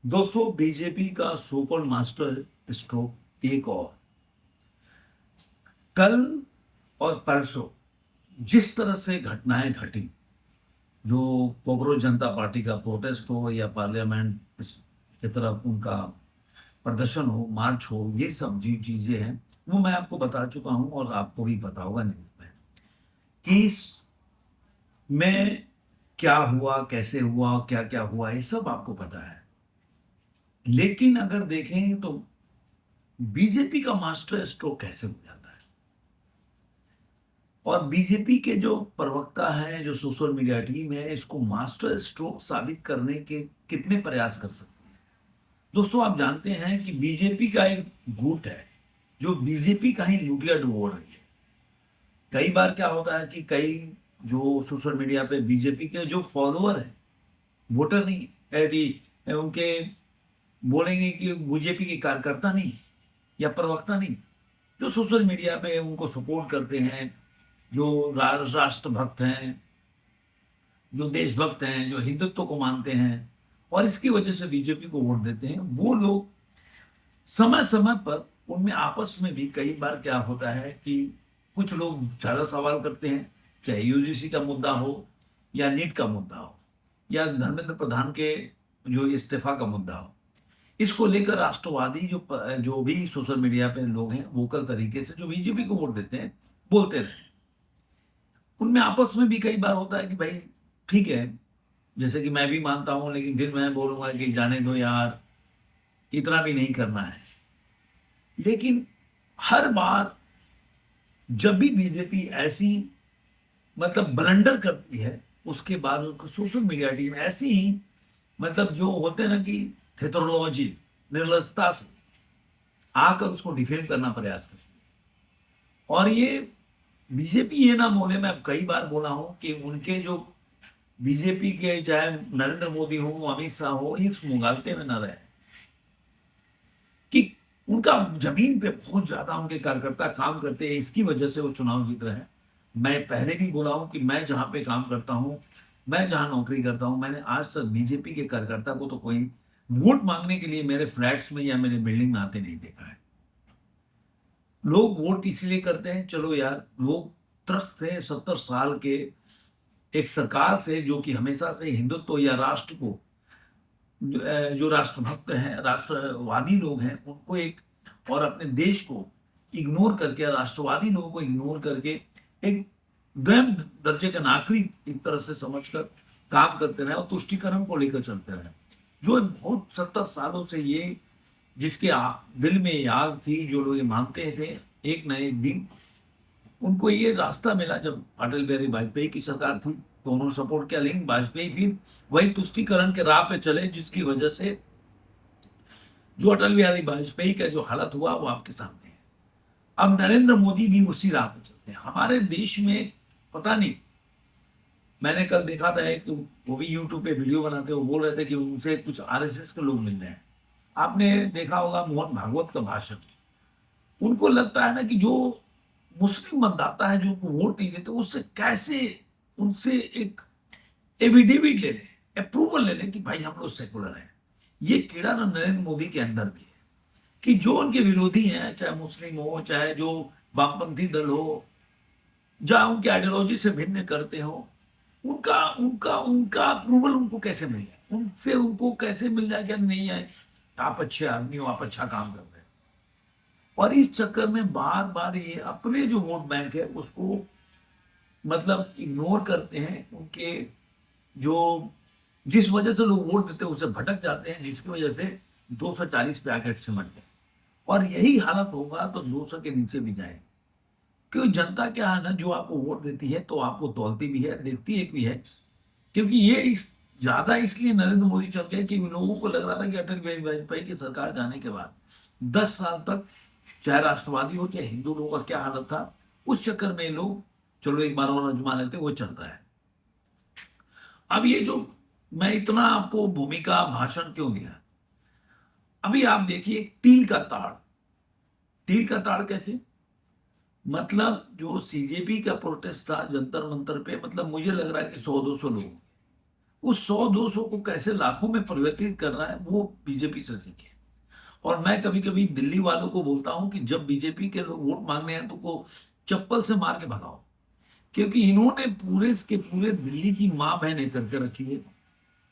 दोस्तों, बीजेपी का super master stroke एक और कल और परसों जिस तरह से घटनाएं घटी, जो कोकरोच जनता पार्टी का प्रोटेस्ट हो या पार्लियामेंट की तरफ उनका प्रदर्शन हो, मार्च हो, ये सब जी चीजें हैं, वो मैं आपको बता चुका हूं और आपको भी पता होगा न्यूज में कि इसमें क्या हुआ, कैसे हुआ, क्या क्या हुआ, ये सब आपको पता है। लेकिन अगर देखें तो बीजेपी का मास्टर स्ट्रोक कैसे हो जाता है, और बीजेपी के जो प्रवक्ता हैं, जो सोशल मीडिया टीम है, इसको मास्टर स्ट्रोक साबित करने के कितने प्रयास कर सकती है। दोस्तों, आप जानते हैं कि बीजेपी का एक गुट है जो बीजेपी का ही लुटिया डुबो रही है। कई बार क्या होता है कि कई जो सोशल मीडिया पे बीजेपी के जो फॉलोअर हैं, वोटर नहीं, यदि उनके बोलेंगे कि बीजेपी के कार्यकर्ता नहीं या प्रवक्ता नहीं, जो सोशल मीडिया पे उनको सपोर्ट करते हैं, जो राष्ट्रभक्त हैं, जो देशभक्त हैं, जो हिंदुत्व को मानते हैं और इसकी वजह से बीजेपी को वोट देते हैं, वो लोग समय समय पर उनमें आपस में भी कई बार क्या होता है कि कुछ लोग ज्यादा सवाल करते हैं, चाहे यूजीसी का मुद्दा हो या नीट का मुद्दा हो या धर्मेंद्र प्रधान के जो इस्तीफा का मुद्दा हो। इसको लेकर राष्ट्रवादी जो भी सोशल मीडिया पे लोग हैं, वोकल तरीके से जो बीजेपी को वोट देते हैं, बोलते रहे। उनमें आपस में भी कई बार होता है कि भाई ठीक है, जैसे कि मैं भी मानता हूं, लेकिन फिर मैं बोलूंगा कि जाने दो यार, इतना भी नहीं करना है। लेकिन हर बार जब भी बीजेपी ऐसी ब्लंडर करती है, उसके बाद उसको सोशल मीडिया टीम ऐसी ही जो होते हैं ना कि थेथोलॉजी, निर्लजता से आकर उसको डिफेंड करना प्रयास करती है। और ये बीजेपी ये ना बोले, मैं कई बार बोला हूं कि उनके जो बीजेपी के चाहे नरेंद्र मोदी हो, अमित शाह हो, इस मुगालते में न रहे कि उनका जमीन पे बहुत ज्यादा उनके कार्यकर्ता काम करते हैं, इसकी वजह से वो चुनाव जीत रहे हैं। मैं पहले भी बोला हूं कि मैं जहां पे काम करता हूं, मैं जहां नौकरी करता हूं, मैंने आज तक बीजेपी के कार्यकर्ता को तो कोई वोट मांगने के लिए मेरे फ्लैट्स में या मेरे बिल्डिंग में आते नहीं देखा है। लोग वोट इसलिए करते हैं, चलो यार, लोग त्रस्त थे 70 साल के एक सरकार से जो कि हमेशा से हिंदुत्व या राष्ट्र को, जो राष्ट्रभक्त हैं, राष्ट्रवादी लोग हैं, उनको एक, और अपने देश को इग्नोर करके, राष्ट्रवादी लोगों को इग्नोर करके एक द्वैम दर्जे का नागरिक एक तरह से समझकर काम करते रहे और तुष्टिकरण को लेकर चलते रहे। जो बहुत 70 सालों से ये जिसके दिल में ये आग थी, जो लोग ये मानते थे एक न एक दिन उनको ये रास्ता मिला, जब अटल बिहारी वाजपेयी की सरकार थी तो उन्होंने सपोर्ट किया, लेकिन वाजपेयी फिर वही तुष्टिकरण के राह पे चले, जिसकी वजह से जो अटल बिहारी वाजपेयी का जो हालत हुआ वो आपके सामने है। अब नरेंद्र मोदी भी उसी राह पे चलते हैं हमारे देश में। पता नहीं, मैंने कल देखा था एक, वो भी यूट्यूब पे वीडियो बनाते, वो बोल रहे थे कि उनसे कुछ आरएसएस के लोग मिल रहे हैं। आपने देखा होगा मोहन भागवत का भाषण। उनको लगता है ना कि जो मुस्लिम मतदाता है जो उनको वोट नहीं देते, उससे कैसे उनसे एक एविडेविट ले लें, अप्रूवल ले लें कि भाई हम लोग सेकुलर हैं। ये कीड़ा ना नरेंद्र मोदी के अंदर भी है कि जो उनके विरोधी हैं, चाहे मुस्लिम हो, चाहे जो वामपंथी दल हो, जहां उनके आइडियोलॉजी से भिन्न करते हो, उनका उनका उनका अप्रूवल उनको कैसे मिल जाए, उनसे उनको कैसे मिल जाए कि नहीं है, आप अच्छे आदमी हो, आप अच्छा काम कर रहे हो। और इस चक्कर में बार बार ये अपने जो वोट बैंक है उसको इग्नोर करते हैं। उनके जो जिस वजह से लोग वोट देते हैं उससे भटक जाते हैं, जिसकी वजह से 240 पे आके सिमट गए। और यही हालत होगा तो 200 के नीचे भी जाए, क्योंकि जनता क्या है ना, जो आपको वोट देती है तो आपको तौलती भी है, देखती एक भी है। क्योंकि ये इस ज्यादा इसलिए नरेंद्र मोदी चल गए कि लोगों को लग रहा था कि अटल बिहारी वाजपेयी की सरकार जाने के बाद 10 साल तक चाहे राष्ट्रवादी हो चाहे हिंदू लोगों का क्या हालत था, उस चक्कर में लोग चलो एक बार और आजमा लेते, वो चल रहा है। अब ये जो मैं इतना आपको भूमिका भाषण क्यों दिया, अभी आप देखिए तिल का ताड़। तिल का ताड़ कैसे, जो सीजेपी का प्रोटेस्ट था जंतर मंतर पे, मुझे लग रहा है कि 100-200 लोग, उस 100-200 को कैसे लाखों में परिवर्तित कर रहा है, वो बीजेपी से सीखे। और मैं कभी कभी दिल्ली वालों को बोलता हूं कि जब बीजेपी के लोग वोट मांगने हैं तो को चप्पल से मार के भगाओ, क्योंकि इन्होंने पूरे के पूरे दिल्ली की माँ बहन करके रखी है,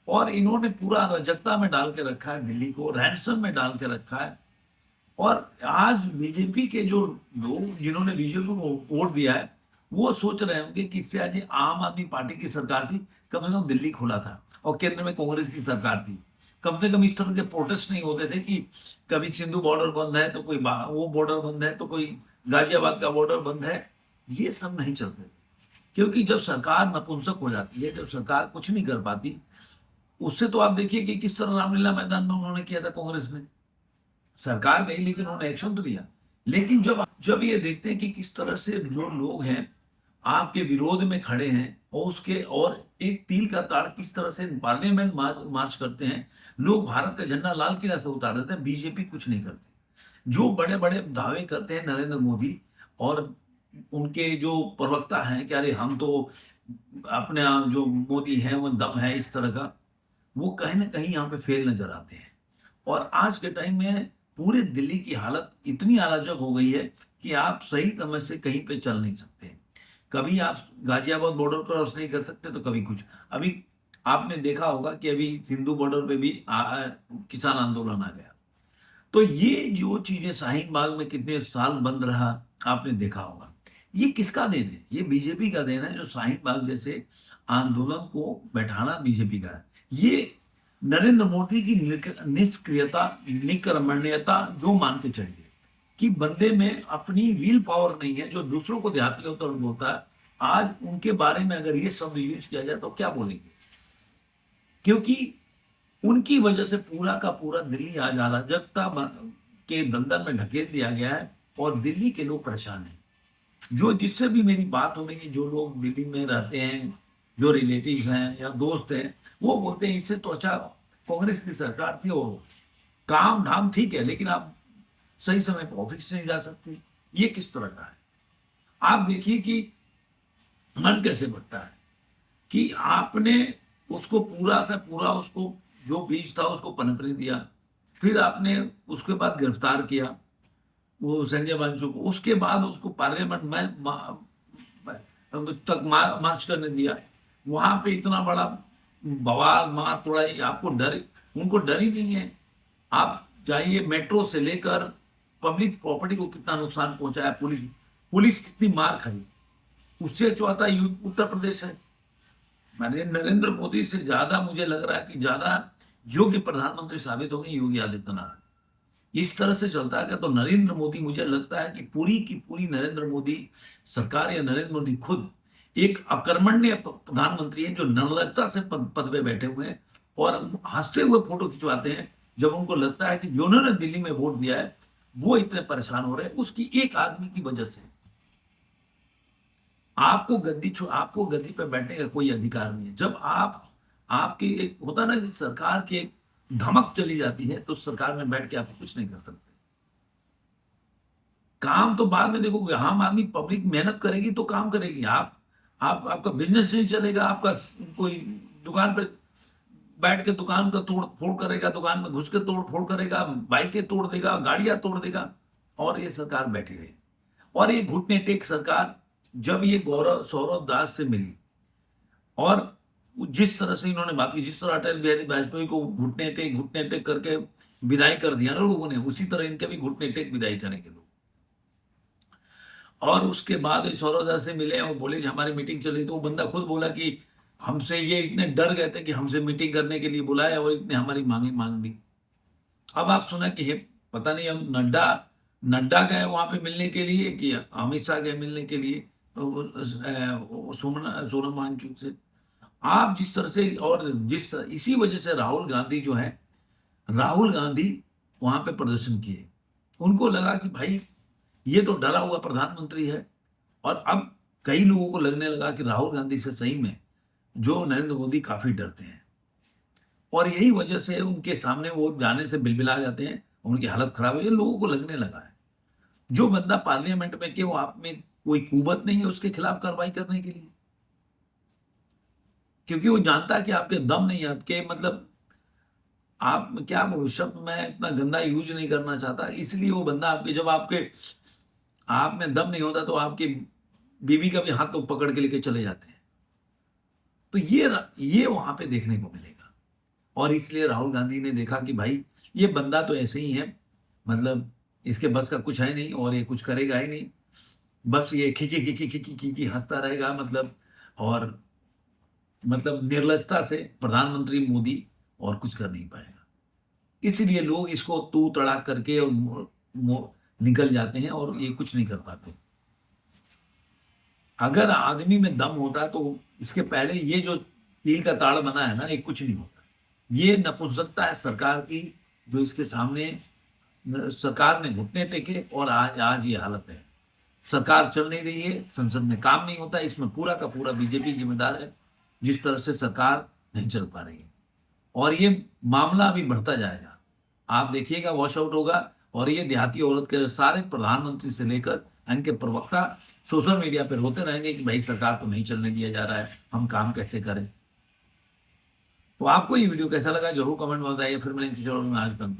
और इन्होंने पूरा अराजकता में डाल के रखा है, दिल्ली को रैंसम में डाल के रखा है। और आज बीजेपी के जो लोग जिन्होंने बीजेपी को वोट दिया है, वो सोच रहे होंगे कि इससे आज आम आदमी पार्टी की सरकार थी, कम से कम दिल्ली खुला था, और केंद्र में कांग्रेस की सरकार थी, कम से कम इस तरह के प्रोटेस्ट नहीं होते थे कि कभी सिंधु बॉर्डर बंद है तो कोई वो बॉर्डर बंद है तो कोई गाजियाबाद का बॉर्डर बंद है। ये सब नहीं चलते थे, क्योंकि जब सरकार नपुंसक हो जाती है, जब सरकार कुछ नहीं कर पाती, उससे तो आप देखिए कि किस तरह रामलीला मैदान में उन्होंने किया था कांग्रेस ने। सरकार गई लेकिन उन्होंने एक्शन तो लिया। लेकिन जब जब ये देखते हैं कि किस तरह से जो लोग हैं आपके विरोध में खड़े हैं, और उसके और एक तिल का ताड़ किस तरह से पार्लियामेंट मार्च करते हैं, लोग भारत का झंडा लाल किला से उतार देते हैं, बीजेपी कुछ नहीं करती। जो बड़े बड़े दावे करते हैं नरेंद्र मोदी और उनके जो प्रवक्ता हैं कि अरे हम तो अपने जो मोदी हैं वो दम है, इस तरह का, वो कहीं ना कहीं यहाँ पे फेल नजर आते हैं। और आज के टाइम में पूरे दिल्ली की हालत इतनी अराजक हो गई है कि आप सही समय से कहीं पे चल नहीं सकते। कभी आप गाजियाबाद बॉर्डर क्रॉस नहीं कर सकते तो कभी कुछ। अभी आपने देखा होगा कि अभी सिंधु बॉर्डर पे भी किसान आंदोलन आ गया। तो ये जो चीजें शाहीन बाग में कितने साल बंद रहा, आपने देखा होगा। ये किसका देन है? ये बीजेपी का देन है, जो शाहीन बाग जैसे आंदोलन को बैठाना बीजेपी का है। ये नरेंद्र मोदी की निष्क्रियता, निकर्मण्यता जो मान के चलिए कि बंदे में अपनी विल पावर नहीं है, जो दूसरों को देहाती होता है बोलता है। आज उनके बारे में अगर ये शब्द यूज किया जाए तो क्या बोलेंगे? क्योंकि उनकी वजह से पूरा का पूरा दिल्ली आज अराजकता के दलदल में ढकेल दिया गया है, और दिल्ली के लोग परेशान हैं। जो जिससे भी मेरी बात हो रही, जो लोग दिल्ली में रहते हैं, जो रिलेटिव हैं या दोस्त हैं, वो बोलते हैं इससे तो अच्छा कांग्रेस की सरकार थी, और काम धाम ठीक है, लेकिन आप सही समय पर ऑफिस नहीं जा सकते। ये किस तरह का है? आप देखिए कि मन कैसे बढ़ता है कि आपने उसको पूरा से पूरा, उसको जो बीज था उसको पनपने दिया, फिर आपने उसके बाद गिरफ्तार किया वो संजय बांसु को, उसके बाद उसको पार्लियामेंट में तक मार्च करने दिया। वहां पे इतना बड़ा बवाल मार तोड़ा, आपको डर, उनको डर ही नहीं है। आप जाइए, मेट्रो से लेकर पब्लिक प्रॉपर्टी को कितना नुकसान पहुंचाया, पुलिस कितनी मार खाई। उससे चौथा उत्तर प्रदेश है। मैंने नरेंद्र मोदी से ज्यादा मुझे लग रहा है कि ज्यादा योग्य प्रधानमंत्री साबित हो गए योगी आदित्यनाथ। इस तरह से चलता है तो नरेंद्र मोदी, मुझे लगता है कि पूरी की पूरी नरेंद्र मोदी सरकार या नरेंद्र मोदी खुद एक अकर्मण्य प्रधानमंत्री है, जो निर्लजता से पद पे बैठे हुए हैं और हंसते हुए फोटो खिंचवाते हैं जब उनको लगता है कि जिन्होंने दिल्ली में वोट दिया है वो इतने परेशान हो रहे हैं उसकी एक आदमी की वजह से। आपको गद्दी पे बैठने का कोई अधिकार नहीं है। जब आपकी एक होता ना कि सरकार की एक धमक चली जाती है तो सरकार में बैठ के आप कुछ नहीं कर सकते। काम तो बाद में देखो, आम आदमी पब्लिक मेहनत करेगी तो काम करेगी। आपका बिजनेस नहीं चलेगा, आपका कोई दुकान पे बैठ के दुकान का तोड़ फोड़ करेगा, दुकान में घुस के तोड़ फोड़ करेगा, बाइकें तोड़ देगा, गाड़ियां तोड़ देगा, और ये सरकार बैठी रही। और ये घुटने टेक सरकार जब ये सौरभ दास से मिली और जिस तरह से इन्होंने बात की, जिस तरह अटल बिहारी वाजपेयी को घुटने टेक करके विदाई कर दिया ना लोगों ने, उसी तरह इनके भी घुटने टेक विदाई करेंगे लोग। और उसके बाद सौरभ दास से मिले और बोले कि हमारी मीटिंग चली, तो वो बंदा खुद बोला कि हमसे ये इतने डर गए थे कि हमसे मीटिंग करने के लिए बुलाया और इतने हमारी मांगे मांग ली। अब आप सुना कि पता नहीं हम नड्डा गए वहां पे मिलने के लिए कि अमित शाह गए मिलने के लिए सोनम वांगचुक से। आप जिस तरह से, और इसी वजह से राहुल गांधी जो है, राहुल गांधी वहां पे प्रदर्शन किए। उनको लगा कि भाई ये तो डरा हुआ प्रधानमंत्री है, और अब कई लोगों को लगने लगा कि राहुल गांधी से सही में जो नरेंद्र मोदी काफी डरते हैं, और यही वजह से उनके सामने वो जाने से बिलबिला जाते हैं, उनकी हालत खराब हो जाए। लोगों को लगने लगा है जो बंदा पार्लियामेंट में कि वो आप में कोई कुवत नहीं है उसके खिलाफ कार्रवाई करने के लिए। क्योंकि वो जानता है कि आपके दम नहीं है, आपके मतलब आप क्या बोलूं, शब्द मैं इतना गंदा यूज नहीं करना चाहता, इसलिए वो बंदा आपके जब आपके आप में दम नहीं होता तो आपकी बीवी का भी हाथ तो पकड़ के लेके चले जाते हैं। तो ये वहां पे देखने को मिलेगा। और इसलिए राहुल गांधी ने देखा कि भाई ये बंदा तो ऐसे ही है, मतलब इसके बस का कुछ है नहीं और ये कुछ करेगा ही नहीं, बस ये खिकी खिकी खिकी खिकी हंसता रहेगा, मतलब और मतलब निर्लजता से प्रधानमंत्री मोदी और कुछ कर नहीं पाएगा। इसलिए लोग इसको तू तड़ाक करके और निकल जाते हैं और ये कुछ नहीं कर पाते। अगर आदमी में दम होता तो इसके पहले ये जो तिल का ताड़ बना है ना, ये कुछ नहीं होता। ये नपुंसकता है सरकार की, जो इसके सामने सरकार ने घुटने टेके और आज आज ये हालत है। सरकार चल नहीं रही है, संसद में काम नहीं होता, इसमें पूरा का पूरा बीजेपी जिम्मेदार है, जिस तरह से सरकार नहीं चल पा रही है। और ये मामला अभी बढ़ता जाएगा, आप देखिएगा वॉश आउट होगा। और ये देहाती औरत के सारे प्रधानमंत्री से लेकर इनके प्रवक्ता सोशल मीडिया पर रोते रहेंगे कि भाई सरकार को नहीं चलने दिया जा रहा है, हम काम कैसे करें। तो आपको ये वीडियो कैसा लगा जरूर कमेंट में बताइए। फिर मिलेंगे किसी और में, आज तक।